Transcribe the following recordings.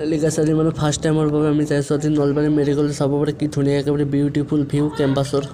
লিগাচাৰি মানে ফাৰ্ষ্ট টাইমৰ বাবে আমি যাই আছোঁ আজি নলবাৰী মেডিকেল চাব পাৰে কি ধুনীয়া একেবাৰে বিউটিফুল ভিউ কেম্পাছৰ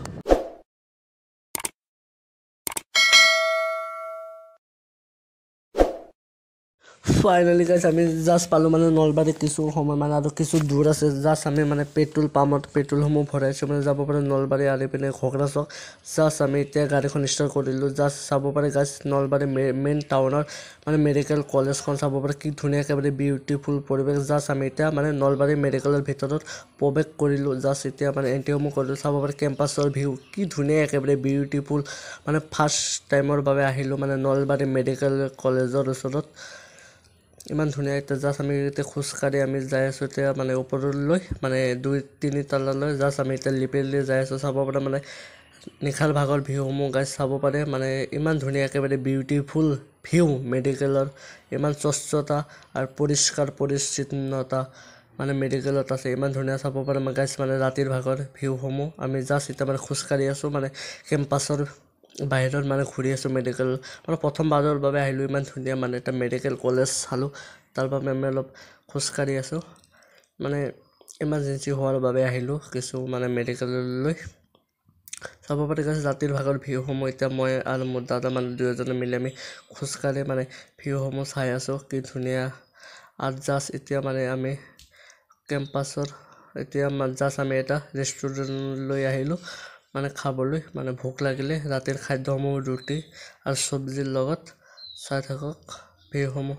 ফাইনালি গাইছ আমি জাষ্ট পালোঁ মানে নলবাৰীত কিছু সময় মানে আৰু কিছু দূৰ আছে জাষ্ট আমি মানে পেট্ৰল পাম্পত পেট্ৰলসমূহ ভৰাইছোঁ মানে যাব পাৰে নলবাৰী আহি পিনে ঘোগৰা চক জাষ্ট আমি এতিয়া গাড়ীখন ষ্টাৰ্ট কৰিলোঁ জাষ্ট চাব পাৰে গাইছ নলবাৰী মেইন টাউনৰ মানে মেডিকেল কলেজখন চাব পাৰে কি ধুনীয়া একেবাৰে বিউটিফুল পৰিৱেশ জাষ্ট আমি এতিয়া মানে নলবাৰী মেডিকেলৰ ভিতৰত প্ৰৱেশ কৰিলোঁ জাষ্ট এতিয়া মানে এণ্ট্ৰিসমূহ কৰিলোঁ চাব পাৰে কেম্পাছৰ ভিউ কি ধুনীয়া একেবাৰে বিউটিফুল মানে ফাৰ্ষ্ট টাইমৰ বাবে আহিলোঁ মানে নলবাৰী মেডিকেল কলেজৰ ওচৰত ইমান ধুনীয়া এতিয়া জাষ্ট আমি এতিয়া খোজকাঢ়ি আমি যাই আছোঁ এতিয়া মানে ওপৰলৈ মানে 2-3 তলালৈ জাষ্ট আমি এতিয়া লিপেলি যাই আছোঁ চাব পাৰে মানে নিশাৰ ভাগৰ ভিউসমূহ গাইছ চাব পাৰে মানে ইমান ধুনীয়া একেবাৰে বিউটিফুল ভিউ মেডিকেলৰ ইমান স্বচ্ছতা আৰু পৰিষ্কাৰ পৰিচ্ছন্নতা মানে মেডিকেলত আছে ইমান ধুনীয়া চাব পাৰে মানে গাইছ মানে ৰাতিৰ ভাগৰ ভিউসমূহ আমি জাষ্ট এতিয়া মানে খোজকাঢ়ি আছোঁ মানে কেম্পাছৰ বাহিৰত মানে ঘূৰি আছোঁ মেডিকেল মানে প্ৰথমবাৰৰ বাবে আহিলোঁ ইমান ধুনীয়া মানে এটা মেডিকেল কলেজ চালোঁ তাৰ বাবে আমি অলপ খোজকাঢ়ি আছোঁ মানে ইমাৰ্জেঞ্চি হোৱাৰ বাবে আহিলোঁ কিছু মানে মেডিকেললৈ চাব পাৰে গাইছ ৰাতিৰ ভাগৰ ভিউসমূহ এতিয়া মই আৰু মোৰ দাদা মানে দুয়োজনে মিলি আমি খোজকাঢ়ি মানে ভিউসমূহ চাই আছোঁ কি ধুনীয়া আৰু জাষ্ট এতিয়া মানে আমি কেম্পাছৰ এতিয়া জাষ্ট আমি এটা ৰেষ্টুৰেণ্টলৈ আহিলোঁ মানে খাবলৈ মানে ভোক লাগিলে ৰাতিৰ খাদ্যসমূহ ৰুটি আৰু চব্জিৰ লগত চাই থাকক ভিউসমূহ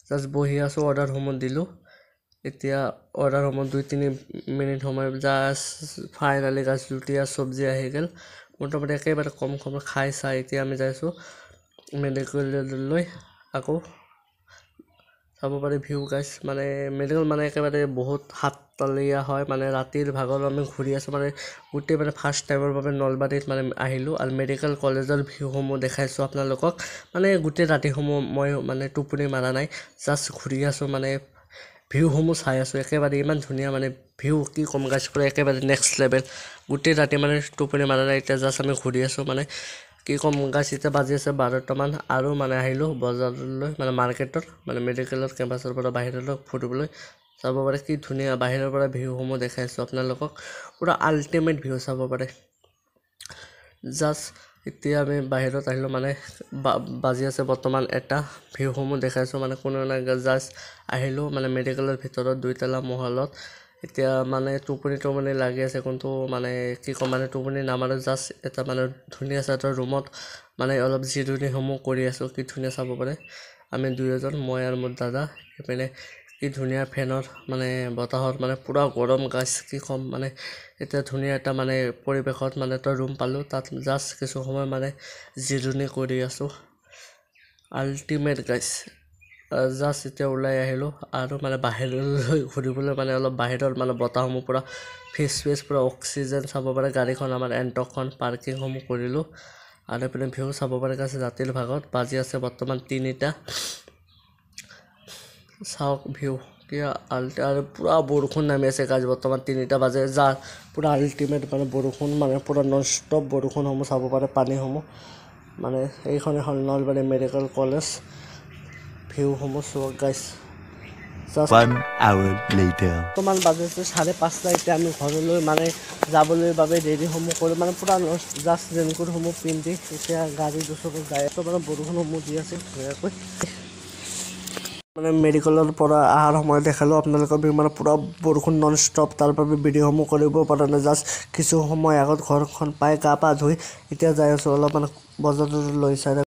জাষ্ট বহি আছোঁ অৰ্ডাৰসমূহ দিলোঁ এতিয়া অৰ্ডাৰসমূহ 2-3 মিনিট সময় জাষ্ট ফাইনেলি গাছ ৰুটি আৰু চব্জি আহি গ'ল মোটামুটি একেবাৰে কম সময় খাই চাই এতিয়া আমি যাইছোঁ মেডিকেললৈ আকৌ চাব পাৰে ভিউ গাইছ মানে মেডিকেল মানে একেবাৰে বহুত সাততলীয়া হয় মানে ৰাতিৰ ভাগৰ আমি ঘূৰি আছোঁ মানে গোটেই মানে ফাৰ্ষ্ট টাইমৰ বাবে নলবাৰীত মানে আহিলোঁ আৰু মেডিকেল কলেজৰ ভিউসমূহ দেখাইছোঁ আপোনালোকক মানে গোটেই ৰাতিসমূহ মই মানে টোপনি মাৰা নাই জাষ্ট ঘূৰি আছোঁ মানে ভিউসমূহ চাই আছোঁ একেবাৰে ইমান ধুনীয়া মানে ভিউ কি কম গাইছ পুৰা একেবাৰে নেক্সট লেভেল গোটেই ৰাতি মানে টোপনি মাৰা নাই এতিয়া জাষ্ট আমি ঘূৰি আছোঁ মানে কি কম গাইছ এতিয়া বাজি আছে 12টামান আৰু মানে আহিলোঁ বজাৰলৈ মানে মাৰ্কেটত মানে মেডিকেলৰ কেম্পাছৰ পৰা বাহিৰলৈ ফুৰিবলৈ চাব পাৰে কি ধুনীয়া বাহিৰৰ পৰা ভিউসমূহ দেখাইছোঁ আপোনালোকক পুৰা আল্টিমেট ভিউ চাব পাৰে জাষ্ট এতিয়া আমি বাহিৰত আহিলোঁ মানে বাজি আছে বৰ্তমান এটা ভিউসমূহ দেখাইছোঁ মানে কোনো নাই জাষ্ট আহিলোঁ মানে মেডিকেলৰ ভিতৰত 2তলা মহলত এতিয়া মানে টোপনি লাগি আছে কিন্তু মানে কি ক'ম মানে টোপনি নামাৰো জাষ্ট এটা মানে ধুনীয়া এটা ৰুমত মানে অলপ জিৰণিসমূহ কৰি আছোঁ কি ধুনীয়া চাব পাৰে আমি দুয়োজন মই আৰু মোৰ দাদা এইপিনে কি ধুনীয়া ফেনৰ মানে বতাহত মানে পুৰা গৰম গাছ কি ক'ম মানে এতিয়া ধুনীয়া এটা মানে পৰিৱেশত মানে এটা ৰুম পালোঁ তাত জাষ্ট কিছু সময় মানে জিৰণি কৰি আছোঁ আল্টিমেট গাইছ জাষ্ট এতিয়া ওলাই আহিলোঁ আৰু মানে বাহিৰলৈ ঘূৰিবলৈ মানে অলপ বাহিৰৰ মানে বতাহসমূহ পুৰা ফ্ৰেছ পুৰা অক্সিজেন চাব পাৰে গাড়ীখন আমাৰ এণ্টকখন পাৰ্কিংসমূহ কৰিলোঁ আৰু এইপিনে ভিউ চাব পাৰে গাইছ ৰাতিৰ ভাগত বাজি আছে বৰ্তমান 3টা চাওক ভিউ কি আৰু পুৰা বৰষুণ নামি আছে গাইছ বৰ্তমান 3টা বাজে যা পুৰা আল্টিমেট মানে বৰষুণ মানে পুৰা নন ষ্টপ বৰষুণসমূহ চাব পাৰে পানীসমূহ মানে এইখন এখন নলবাৰী মেডিকেল কলেজ ভিউসমূহ চাওক গাইছ 1 hour later বৰ্তমান বাজিছে 5:30 এতিয়া আমি ঘৰলৈ মানে যাবলৈ বাবে দেৰিসমূহ কৰি মানে পুৰা জাষ্ট ৰেইনকোটসমূহ পিন্ধি এতিয়া গাড়ীৰ ওচৰত যাই আছোঁ মানে বৰষুণসমূহ দি আছে ধুনীয়াকৈ মানে মেডিকেলৰ পৰা অহাৰ সময় দেখালোঁ আপোনালোকৰ মানে পুৰা বৰষুণ নন ষ্টপ তাৰ বাবে ভিডিঅ'সমূহ কৰিব পৰা নাই জাষ্ট কিছু সময় আগত ঘৰখন পাই গা পা ধুই এতিয়া যাই আছোঁ অলপমান বজাৰলৈ চাই